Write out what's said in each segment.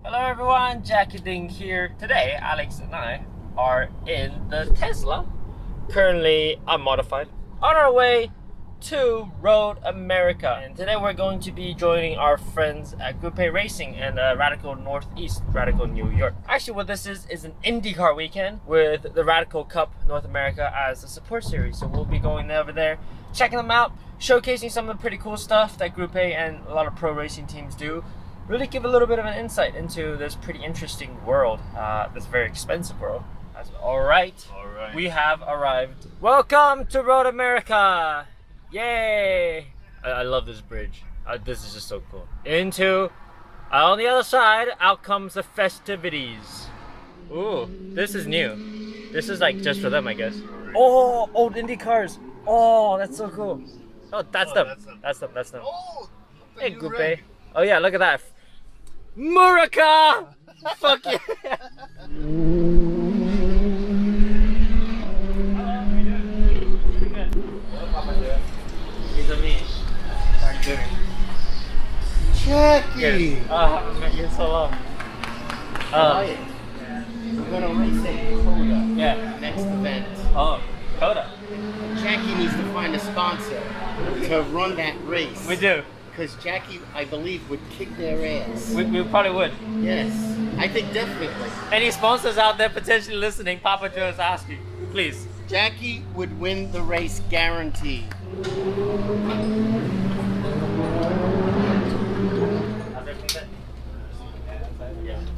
Hello everyone, Jackie Ding here. Today, Alex and I are in the Tesla, currently unmodified, on our way to Road America. And today we're going to be joining our friends at Group A Racing in Radical Northeast, Radical New York. Actually what this is an IndyCar weekend with the Radical Cup North America as a support series. So we'll be going over there, checking them out, showcasing some of the pretty cool stuff that Group A and a lot of pro racing teams do. Really give a little bit of an insight into this pretty interesting world, this very expensive world. All right, we have arrived. Welcome to Road America! Yay! I love this bridge. This is just so cool. On the other side, out comes the festivities. Ooh, this is new. This is like just for them, I guess. Oh, old Indy cars. Oh, that's so cool. Oh, that's them. That's them. Oh, hey, Group A. Oh yeah, look at that. Murica! Fuck yeah! These are me. How are you doing? Jackie! Good. I haven't met you in so long. We're gonna race at Coda. Yeah. Next event. Oh, Coda. Jackie needs to find a sponsor to run that race. We do. Because Jackie, I believe, would kick their ass. We probably would. Yes, I think definitely. Any sponsors out there potentially listening, Papa Joe is asking. Please. Jackie would win the race, guaranteed.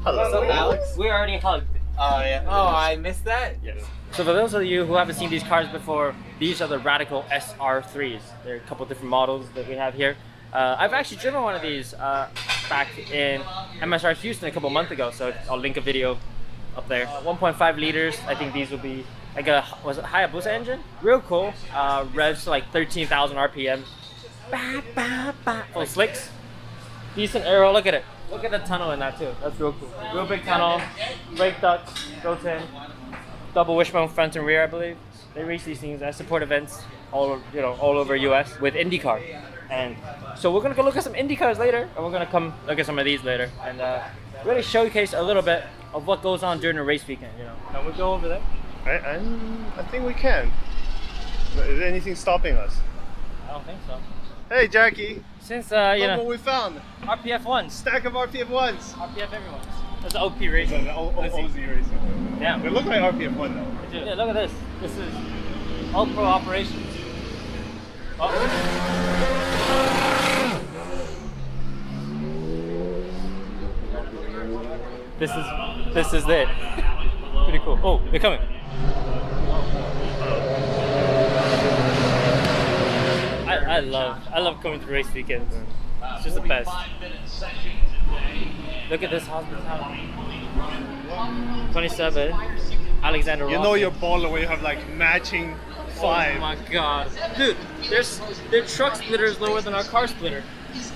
Hello, So, Alex. We already hugged. Oh, yeah. Oh, I missed that? Yes. So for those of you who haven't seen these cars before, these are the Radical SR3s. There are a couple different models that we have here. I've actually driven one of these back in MSR Houston a couple months ago, so I'll link a video up there. 1.5 liters. I think these will be like was it Hayabusa engine? Real cool. Revs to like 13,000 RPM. Full slicks. Decent aero. Look at it. Look at the tunnel in that too. That's real cool. Real big tunnel. Brake ducts built in. Double wishbone front and rear, I believe. They race these things at support events all over US with IndyCar. And so we're gonna go look at some Indy cars later, and we're gonna come look at some of these later, and really showcase a little bit of what goes on during the race weekend. Can we go over there? I think we can. Is there anything stopping us? I don't think so. Hey Jackie, Since look what we found. RPF ones, Stack of RPF ones. RPF everyone's. That's OP racing. Let's see. OZ racing. Yeah. They look like RPF one though. Yeah, look at this. This is all pro operations. Oh. This is it. Pretty cool. Oh, they're coming. I love coming to race weekends. It's just the best. Look at this hospitality. 27. Alexander Rossi. You know you're baller when you have like matching five. Oh my god. Dude, their truck splitter is lower than our car splitter.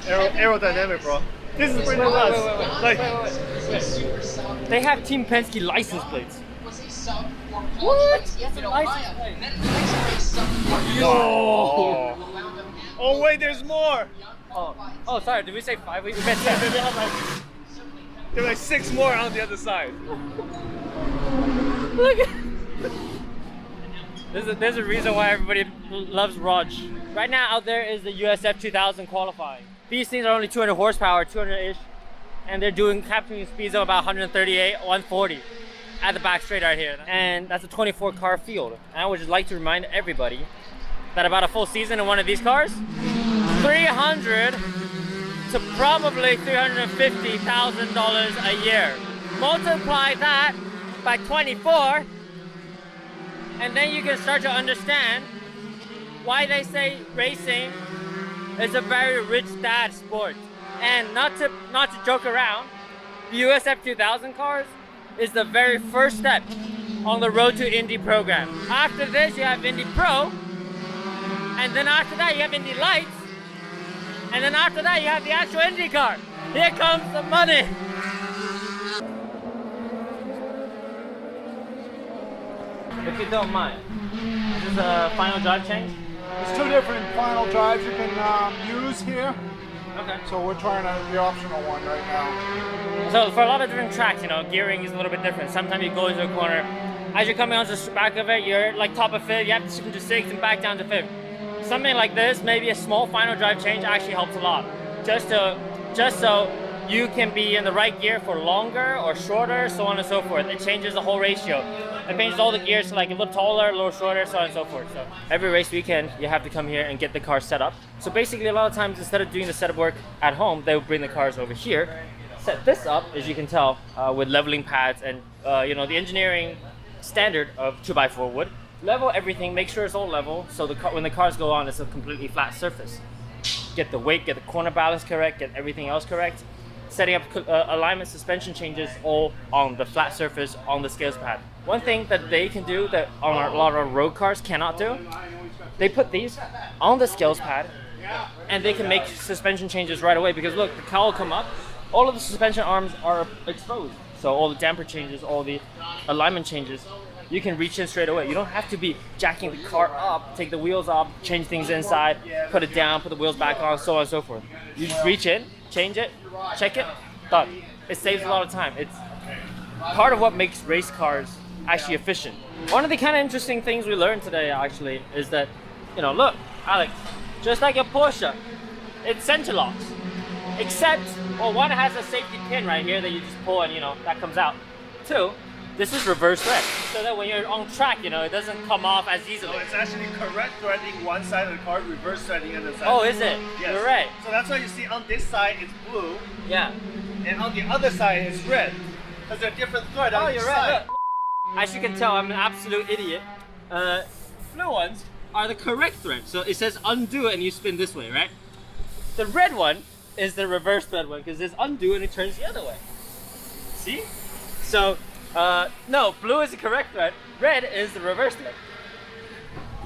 Aerodynamic, bro. This is pretty nuts. Like, they have Team Penske license plates. What? It's a license plate. no. Oh wait, there's more. Oh, sorry. Did we say 5? We meant 7. They have like, there are like 6 more on the other side. Look at. There's a reason why everybody loves Raj. Right now out there is the USF 2000 qualifying. These things are only 200 horsepower, 200-ish, and they're capturing speeds of about 138, 140 at the back straight right here. And that's a 24 car field. And I would just like to remind everybody that about a full season in one of these cars, 300 to probably $350,000 a year. Multiply that by 24, and then you can start to understand why they say racing is a very rich dad sport. And not to joke around, the USF 2000 cars is the very first step on the road to Indy program. After this, you have Indy Pro, and then after that, you have Indy Lights, and then after that, you have the actual Indy car. Here comes the money. If you don't mind, this is a final drive change. There's 2 different final drives you can use here. Okay. So we're trying the optional one right now. So for a lot of different tracks, you know, gearing is a little bit different. Sometimes you go into a corner, as you're coming onto the back of it, you're like top of fifth, you have to shift into sixth and back down to fifth. Something like this, maybe a small final drive change actually helps a lot. Just so you can be in the right gear for longer or shorter, so on and so forth. It changes the whole ratio. It changes all the gears to like a little taller, a little shorter, so on and so forth. So every race weekend, you have to come here and get the car set up. So basically, a lot of times, instead of doing the setup work at home, they will bring the cars over here, set this up, as you can tell, with leveling pads and you know, the engineering standard of 2x4 wood. Level everything, make sure it's all level, so when the cars go on, it's a completely flat surface. Get the weight, get the corner balance correct, get everything else correct. Setting up alignment, suspension changes all on the flat surface on the scales pad. One thing that they can do that on a lot of road cars cannot do, they put these on the scales pad and they can make suspension changes right away, because look, the cowl will come up, all of the suspension arms are exposed. So all the damper changes, all the alignment changes, you can reach in straight away. You don't have to be jacking the car up, take the wheels off, change things inside, put it down, put the wheels back on, so on and so forth. You just reach in, change it, check it, done. It saves a lot of time. It's part of what makes race cars actually efficient. One of the kind of interesting things we learned today actually is that, you know, look, Alex, just like your Porsche, it's center locks. Except, well, one has a safety pin right here that you just pull and, you know, that comes out. Two, this is reverse thread, so that when you're on track, you know, it doesn't come off as easily. So it's actually correct threading one side of the car, reverse threading on the side. Oh, is it? Yes. You're right. So that's why you see on this side it's blue, Yeah. and on the other side it's red. Because they're different thread on each you're side. right. Look. As you can tell, I'm an absolute idiot. Blue ones are the correct thread. So it says undo and you spin this way, right? The red one is the reverse thread one, because it's undo and it turns the other way. See? So, no, blue is the correct thread, red is the reverse thread.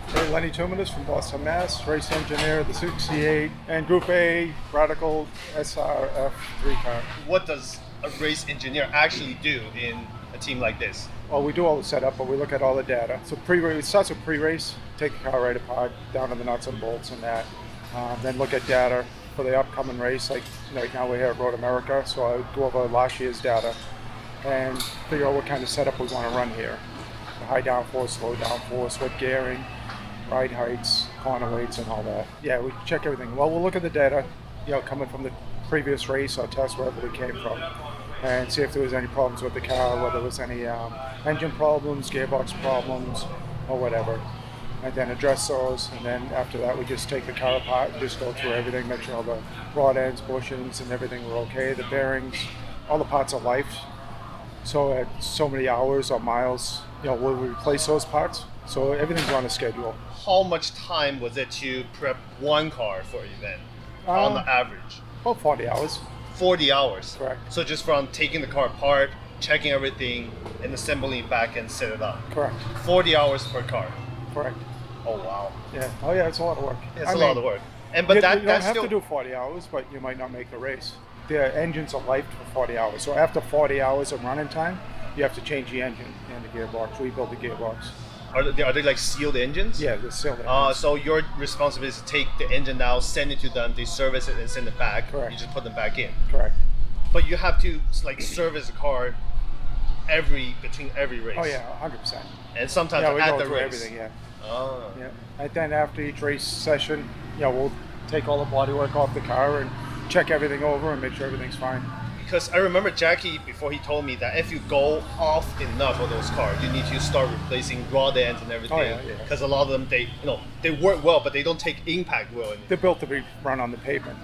Hey, Lenny Tuminous from Boston, Mass, race engineer, the 68, and Group A, Radical SRF 3 car. What does a race engineer actually do in a team like this? Well, we do all the setup, but we look at all the data. So it starts with pre-race, take the car right apart, down to the nuts and bolts and that. Then look at data for the upcoming race, like right now we're here at Road America, so I go over last year's data and figure out what kind of setup we want to run here. The high downforce, low downforce, what gearing, ride heights, corner weights, and all that. Yeah, we check everything. Well, we'll look at the data, you know, coming from the previous race or test, wherever we came from, and see if there was any problems with the car, whether there was any engine problems, gearbox problems, or whatever. And then address those, and then after that we just take the car apart and just go through everything, make sure all the rod ends, bushings, and everything were okay, the bearings, all the parts of life. So at so many hours or miles, you know, we'll replace those parts. So everything's on a schedule. How much time was it to prep one car for an event on the average? About 40 hours. 40 hours. Correct. So just from taking the car apart, checking everything, and assembling it back and set it up. Correct. 40 hours per car. Correct. Oh wow. Yeah. Oh yeah, it's a lot of work. It's a lot of work. And but you that don't that's have still to do 40 hours, but you might not make the race. The engines are lifed for 40 hours. So after 40 hours of running time, you have to change the engine and the gearbox, rebuild the gearbox. Are they like sealed engines? Yeah, they're sealed engines. So your responsibility is to take the engine out, send it to them, they service it and send it back. Correct. You just put them back in. Correct. But you have to like service the car between every race. Oh yeah, 100%. And sometimes Yeah, we at go the through race. everything, yeah. Oh. Yeah. And then after each race session, yeah, we'll take all the bodywork off the car and check everything over and make sure everything's fine. Because I remember Jackie before he told me that if you go off enough of those cars, you need to start replacing rod ends and everything. Oh, yeah. Because a lot of them, they work well, but they don't take impact well. They're built to be run on the pavement.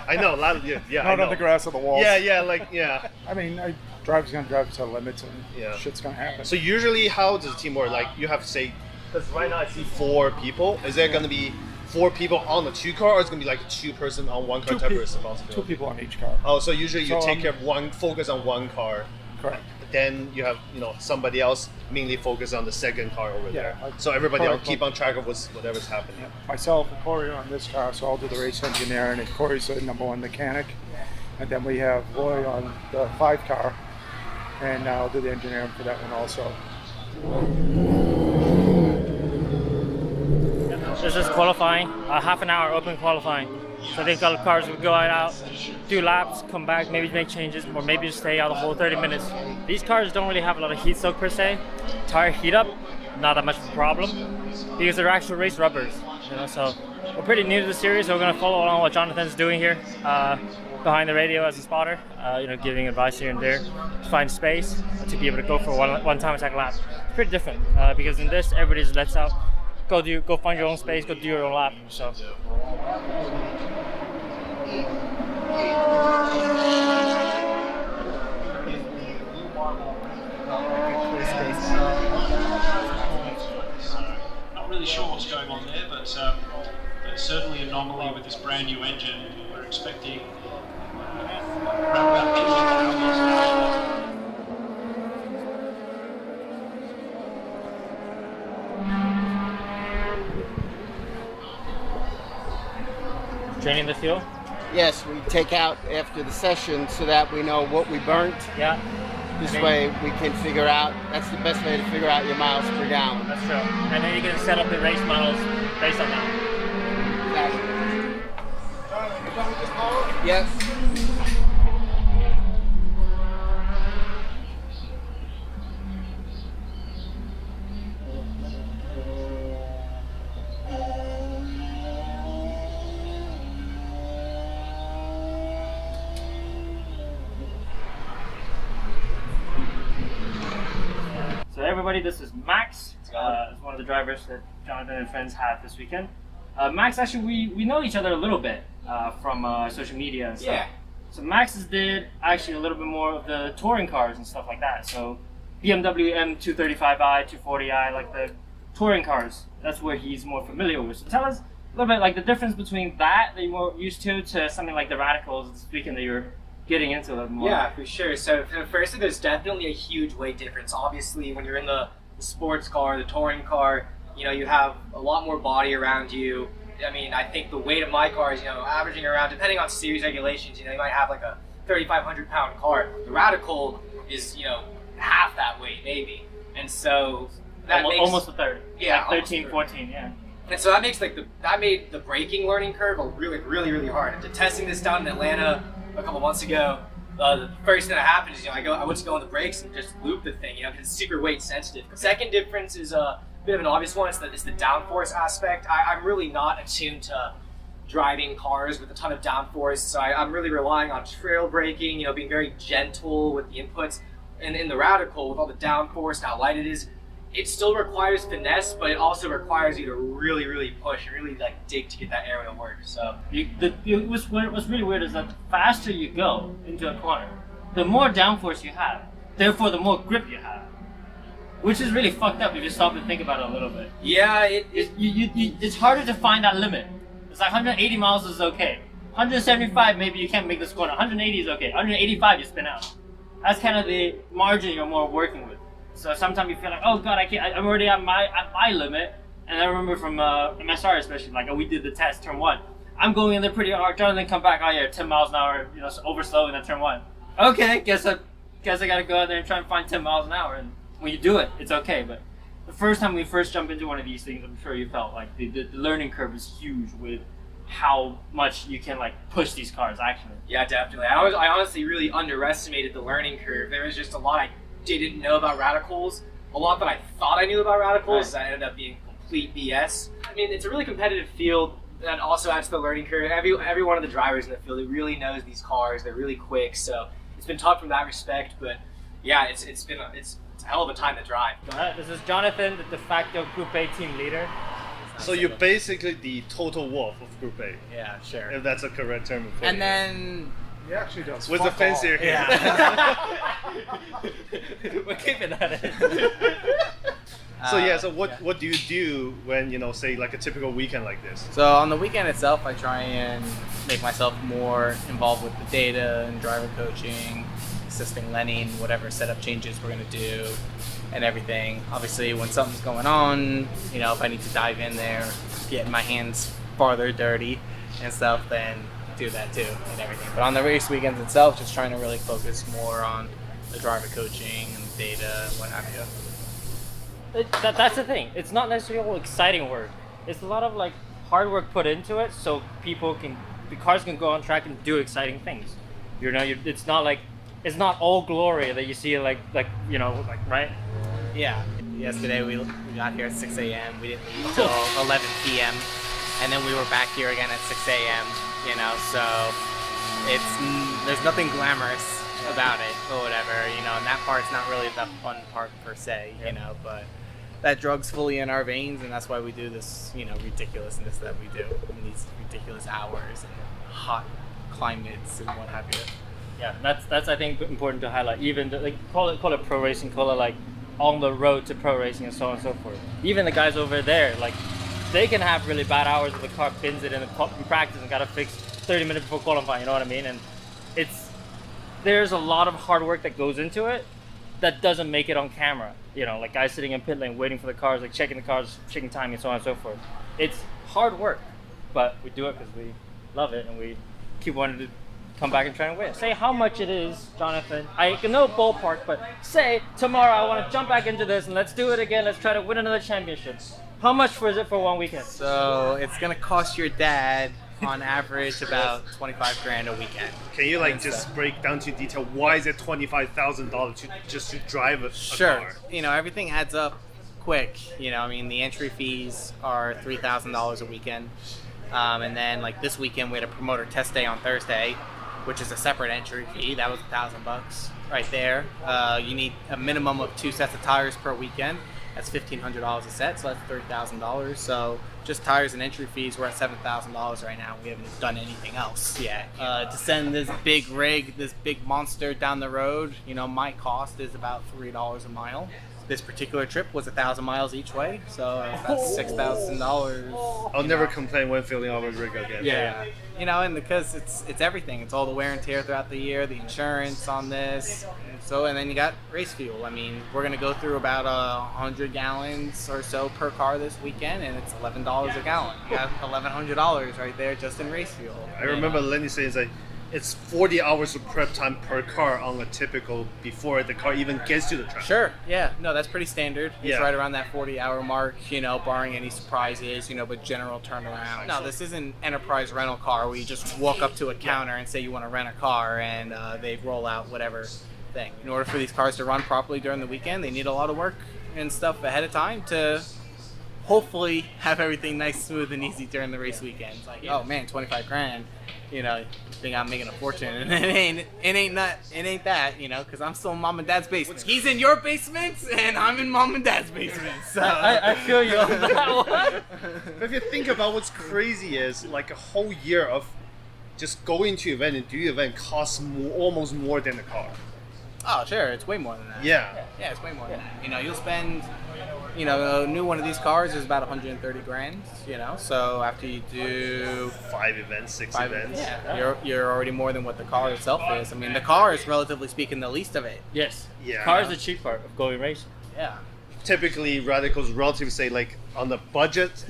I know a lot of Not on the grass or the walls. Yeah. I mean, drivers gonna drive to the limits and Yeah. shit's gonna happen. So usually, how does the team work? Like you have to say, because right now I see 4 people. Is there gonna be 4 people on the 2 car, or it's gonna be like a 2-person on 1 car type of responsibility? 2 people on each car. Oh, so usually you So, take care of one, focus on 1 car. Correct. Then you have somebody else mainly focus on the 2nd car over there. So everybody will correct. keep on track of whatever's happening. Yeah. Myself and Corey are on this car, so I'll do the race engineering, and Corey's the #1 mechanic. And then we have Roy on the 5 car, and I'll do the engineering for that one also. This is qualifying, half an hour open qualifying. So I think all the cars would go out, do laps, come back, maybe make changes, or maybe just stay out the whole 30 minutes. These cars don't really have a lot of heat soak per se. Tire heat up, not that much of a problem, because they're actual race rubbers. So we're pretty new to the series, so we're gonna follow along what Jonathan's doing here, behind the radio as a spotter, giving advice here and there to find space to be able to go for one time attack lap. It's pretty different because in this everybody just lets out, go find your own space, go do your own lap. So. Not really sure what's going on there, but certainly an anomaly with this brand new engine. We're expecting around about 15 miles an hour. Training the fuel? Yes, we take out after the session so that we know what we burnt. Yeah. This way we can figure out, that's the best way to figure out your miles per gallon. That's true. And then you can set up the race models based on that. Exactly. Yes. So everybody, this is Max. It's one of the drivers that Jonathan and friends have this weekend. Max, actually, we know each other a little bit from social media and stuff. Yeah. So Max did actually a little bit more of the touring cars and stuff like that. So BMW M235i, 240i, like the touring cars. That's where he's more familiar with. So tell us a little bit like the difference between that you're more used to something like the Radicals this weekend that you're getting into a little more. Yeah, for sure. So firstly, there's definitely a huge weight difference. Obviously, when you're in the sports car, the touring car, you have a lot more body around you. I mean, I think the weight of my car is, averaging around, depending on series regulations, you might have like a 3,500 pound car. The Radical is, half that weight maybe. And so that makes almost a third. Yeah, like 13, 14, yeah. And so that makes that made the braking learning curve really, really, really hard. After testing this down in Atlanta a couple months ago, the first thing that happened is I went to go on the brakes and just loop the thing, because it's super weight sensitive. The second difference is a bit of an obvious one. It's the downforce aspect. I'm really not attuned to driving cars with a ton of downforce, so I'm really relying on trail braking, being very gentle with the inputs. And in the Radical, with all the downforce and how light it is, it still requires finesse, but it also requires you to really, really push and really dig to get that aerial work. So What's really weird is that the faster you go into a corner, the more downforce you have. Therefore, the more grip you have, which is really fucked up if you stop and think about it a little bit. yeah, It's harder to find that limit. It's like 180 miles is okay. 175 maybe you can't make this corner. 180 is okay. 185 you spin out. That's kind of the margin you're more working with. So sometimes you feel like, oh god, I'm already at my limit. And I remember from MSR especially, we did the test turn 1. I'm going in there pretty hard. Jonathan come back, 10 miles an hour, over slow in that turn 1. Okay, guess I gotta go out there and try and find 10 miles an hour. And when you do it, it's okay. But the first time we first jump into one of these things, I'm sure you felt like the learning curve is huge with how much you can push these cars actually. Yeah, definitely. I honestly really underestimated the learning curve. There was just a lot I didn't know about Radicals, a lot that I thought I knew about Radicals that ended up being complete BS. I mean, it's a really competitive field that also adds to the learning curve. Every one of the drivers in the field, really knows these cars. They're really quick, so it's been tough from that respect. But yeah, it's a hell of a time to drive. This is Jonathan, the de facto Group A team leader. So you're basically the total wolf of Group A, Yeah, sure. if that's a correct term. And then He actually does. with the fuck all. fancier hair. We're keeping that in. So what do you do when say like a typical weekend like this? So on the weekend itself, I try and make myself more involved with the data and driver coaching, assisting Lenny in whatever setup changes we're going to do and everything. Obviously, when something's going on, if I need to dive in there, get my hands farther dirty and stuff, then do that too and everything. But on the race weekends itself, just trying to really focus more on the driver coaching and the data and what have you. That's the thing. It's not necessarily all exciting work. It's a lot of hard work put into it, so people can the cars can go on track and do exciting things. You know, it's not like it's not all glory that you see like you know, like, right? Yeah. Yesterday we got here at 6 a.m. We didn't leave till 11 p.m. and then we were back here again at 6 a.m. You know, so there's nothing glamorous about it or whatever. You know, and that part's not really the fun part per se. You know, but that drug's fully in our veins, and that's why we do this. You know, ridiculousness that we do in these ridiculous hours and hot climates and what have you. Yeah, that's I think important to highlight. Even like call it pro racing, call it like on the road to pro racing and so on and so forth. Even the guys over there, like they can have really bad hours if the car pins it in practice and gotta fix 30 minutes before qualifying. You know what I mean? And there's a lot of hard work that goes into it that doesn't make it on camera. You know, like guys sitting in pit lane waiting for the cars, like checking the cars, checking time, and so on and so forth. It's hard work, but we do it because we love it and we keep wanting to come back and try and win. Say how much it is, Jonathan. I can know ballpark, but say tomorrow I want to jump back into this and let's do it again. Let's try to win another championship. How much is it for one weekend? So it's gonna cost your dad on average about 25 grand a weekend. Can you like just break down to detail why is it $25,000 just to drive a Sure. car? You know, everything adds up quick. You know, I mean, the entry fees are $3,000 a weekend. And then like this weekend we had a promoter test day on Thursday, which is a separate entry fee. That was $1,000 right there. You need a minimum of 2 sets of tires per weekend. That's $1,500 a set, so that's $30,000. So just tires and entry fees, we're at $7,000 right now. We haven't done anything else yet. To send this big rig, this big monster down the road, you know, my cost is about $3 a mile. This particular trip was 1,000 miles each way, so that's $6,000. I'll never complain when filling out a rig again. Yeah. You know, and because it's everything. It's all the wear and tear throughout the year, the insurance on this. And then you got race fuel. I mean, we're going to go through about 100 gallons or so per car this weekend, and it's $11 a gallon. You got $1,100 right there just in race fuel. I remember Lenny saying like, it's 40 hours of prep time per car on a typical before the car even gets to the track. Sure, yeah. No, that's pretty standard. It's Yeah. right around that 40-hour mark, you know, barring any surprises, you know, but general turnaround. No, this isn't enterprise rental car where you just walk up to a counter and say you want to rent a car and they roll out whatever thing. In order for these cars to run properly during the weekend, they need a lot of work and stuff ahead of time to hopefully have everything nice, smooth, and easy during the race weekend. It's like, oh man, 25 grand. You know, you think I'm making a fortune, and it ain't that, you know, because I'm still in mom and dad's basement. He's in your basement, and I'm in mom and dad's basement. So I feel you on that one. But if you think about what's crazy is like a whole year of just going to event and do event costs almost more than the car. Oh, sure, it's way more than that. Yeah. Yeah, it's way more than that. You know, you'll spend, you know, a new one of these cars is about 130 grand, you know, so after you do 5 events, 6 events. yeah, you're already more than what the car itself is. I mean, the car is relatively speaking the least of it. Yes. Yeah. Car is the cheap part of going racing. Yeah. Typically, radicals relatively say like on the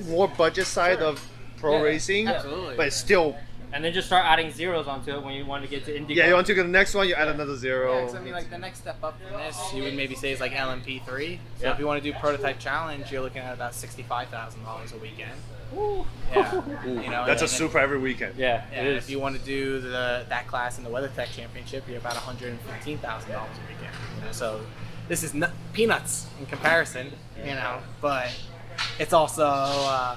more budget side of pro Yeah, racing, absolutely. but it's still. And then just start adding zeros onto it when you want to get to IndyCar. Yeah, you want to go to the next one, you add another 0. Yeah, 'cause I mean, like the next step up from this, you would maybe say is like LMP3. So Yeah. if you want to do prototype challenge, you're looking at about $65,000 a weekend. Yeah, you know, That's a and then- super every weekend. Yeah, Yeah, it and is. if you want to do that class in the WeatherTech Championship, you're about $115,000 a weekend. You know, so this is peanuts in comparison, you know, but it's also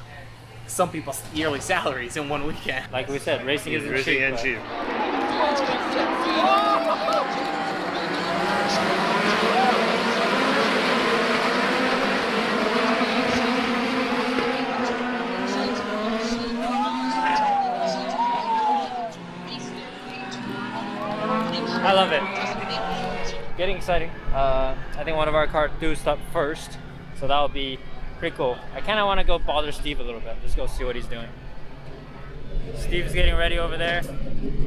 some people's yearly salaries in one weekend. Like we said, racing isn't Racing cheap. and but- cheap. I love it. Getting exciting. I think one of our cars do stop first, so that'll be pretty cool. I kind of want to go bother Steve a little bit. Just go see what he's doing. Steve's getting ready over there.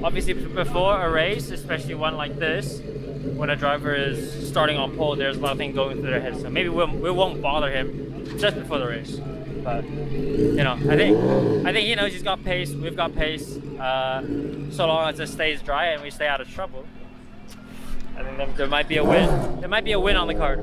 Obviously, before a race, especially one like this, when a driver is starting on pole, there's a lot of things going through their head. So maybe we won't bother him just before the race. But you know, I think he knows he's got pace. We've got pace. So long as it stays dry and we stay out of trouble, I think there might be a win. There might be a win on the card.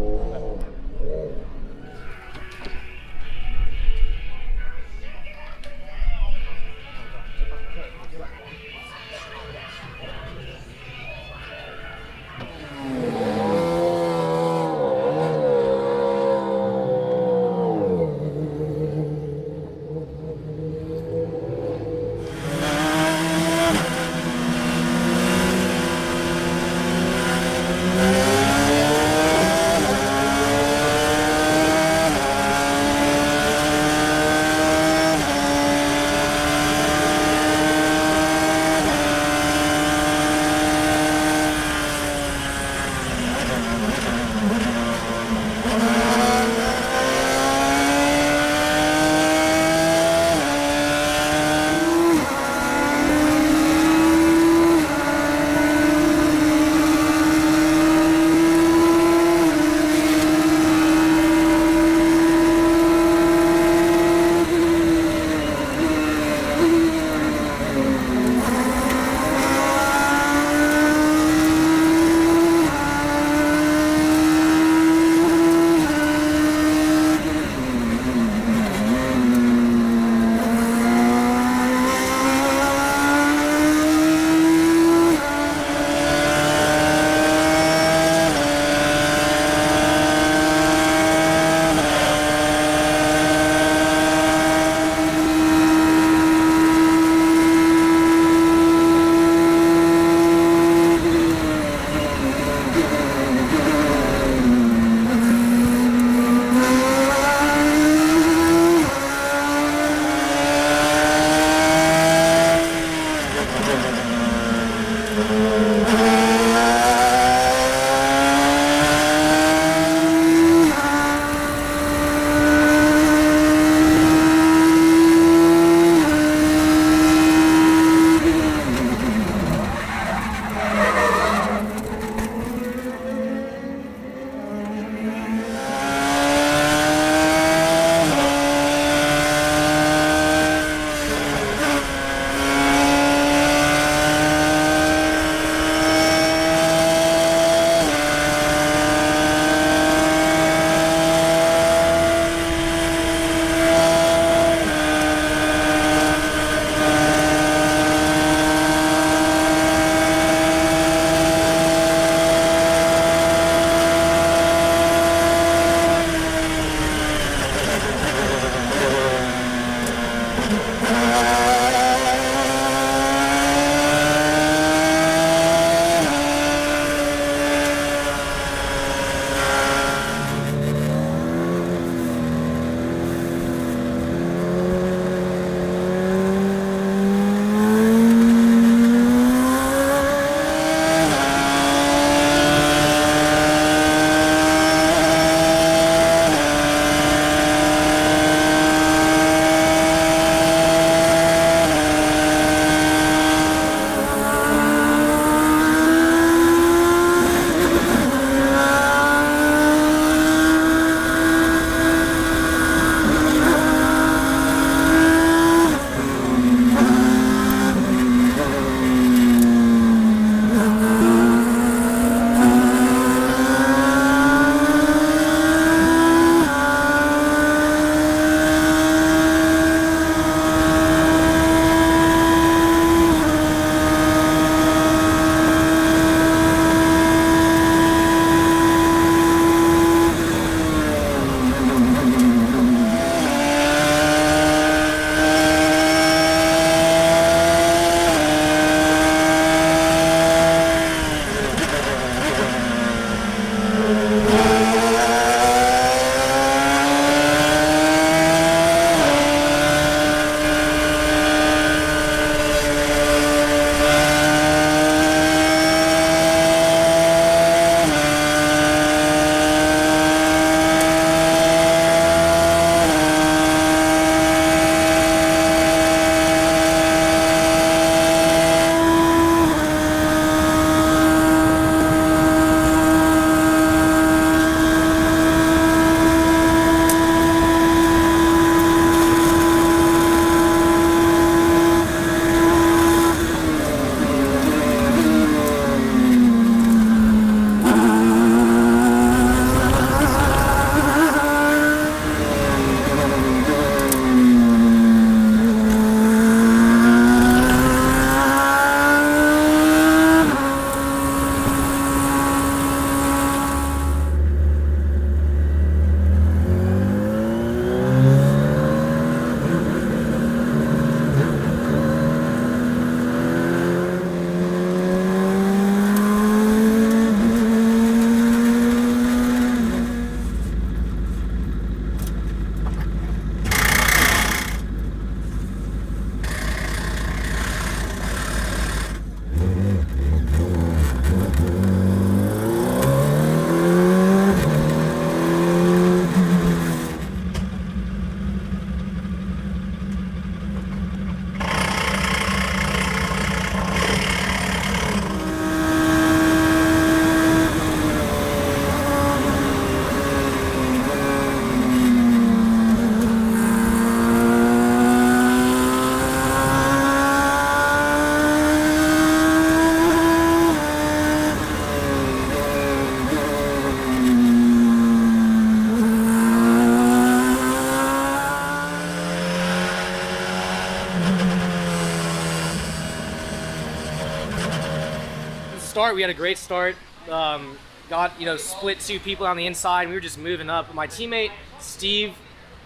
start, we had a great start. Got, you know, split 2 people on the inside. We were just moving up. My teammate Steve,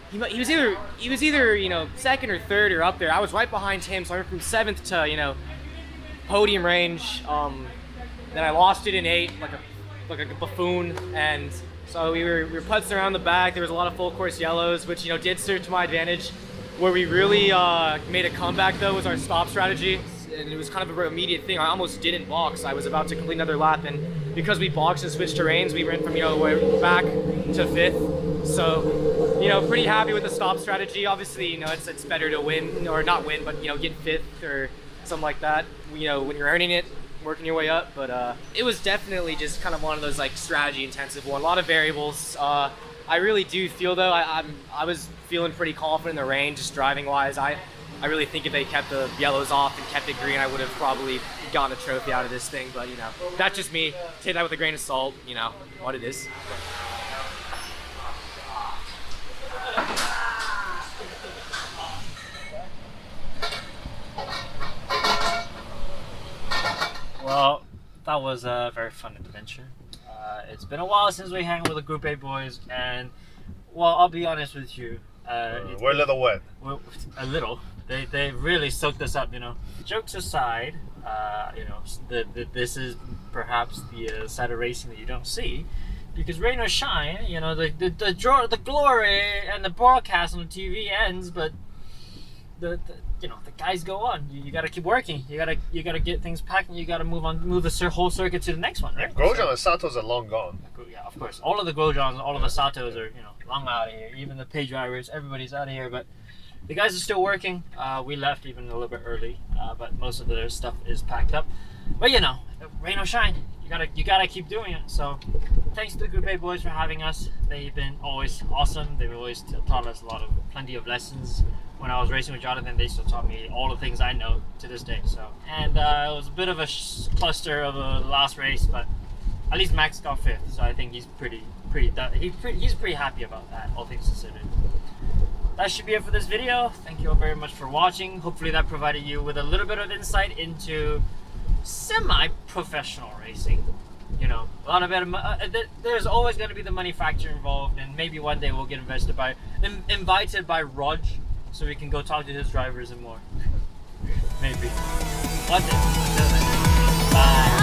he was either you know, 2nd or 3rd or up there. I was right behind him, so I went from 7th to, you know, podium range. Then I lost it in 8, like a buffoon, and so we were putzing around the back. There was a lot of full course yellows, which, you know, did serve to my advantage. Where we really made a comeback though was our stop strategy, and it was kind of an immediate thing. I almost didn't box. I was about to complete another lap, and because we boxed and switched terrains, we went from, you know, back to 5th. So, you know, pretty happy with the stop strategy. Obviously, you know, it's better to win, or not win, but, you know, get 5th or something like that. You know, when you're earning it, working your way up. But it was definitely just kind of one of those like strategy intensive one. A lot of variables. I really do feel though, I was feeling pretty confident in the range, just driving wise. I really think if they kept the yellows off and kept it green, I would have probably gotten a trophy out of this thing. But, you know, that's just me. Take that with a grain of salt, you know, what it is. Well, that was a very fun adventure. It's been a while since we hang with the Group A boys, and, well, I'll be honest with you. We're a little wet. A little. They really soaked us up, you know. Jokes aside, you know, this is perhaps the side of racing that you don't see, because rain or shine, you know, the glory and the broadcast on the TV ends, but the you know, the guys go on. You gotta keep working. You gotta get things packed, and you gotta move the whole circuit to the next one. Right? Grosjean and Satos are long gone. Yeah, of course. All of the Grosjeans, all of the Satos are, you know, long out of here. Even the pay drivers, everybody's out of here. But the guys are still working. We left even a little bit early, but most of their stuff is packed up. But, you know, rain or shine, you gotta keep doing it. So thanks to the Group A boys for having us. They've been always awesome. They've always taught us plenty of lessons. When I was racing with Jonathan, they still taught me all the things I know to this day. So, and it was a bit of a cluster of a last race, but at least Max got 5th. So I think he's pretty happy about that, all things considered. That should be it for this video. Thank you all very much for watching. Hopefully that provided you with a little bit of insight into semi-professional racing. You know, a lot of it. There's always going to be the money factor involved, and maybe one day we'll get invited by Rog, so we can go talk to his drivers and more. Maybe. One day. Bye.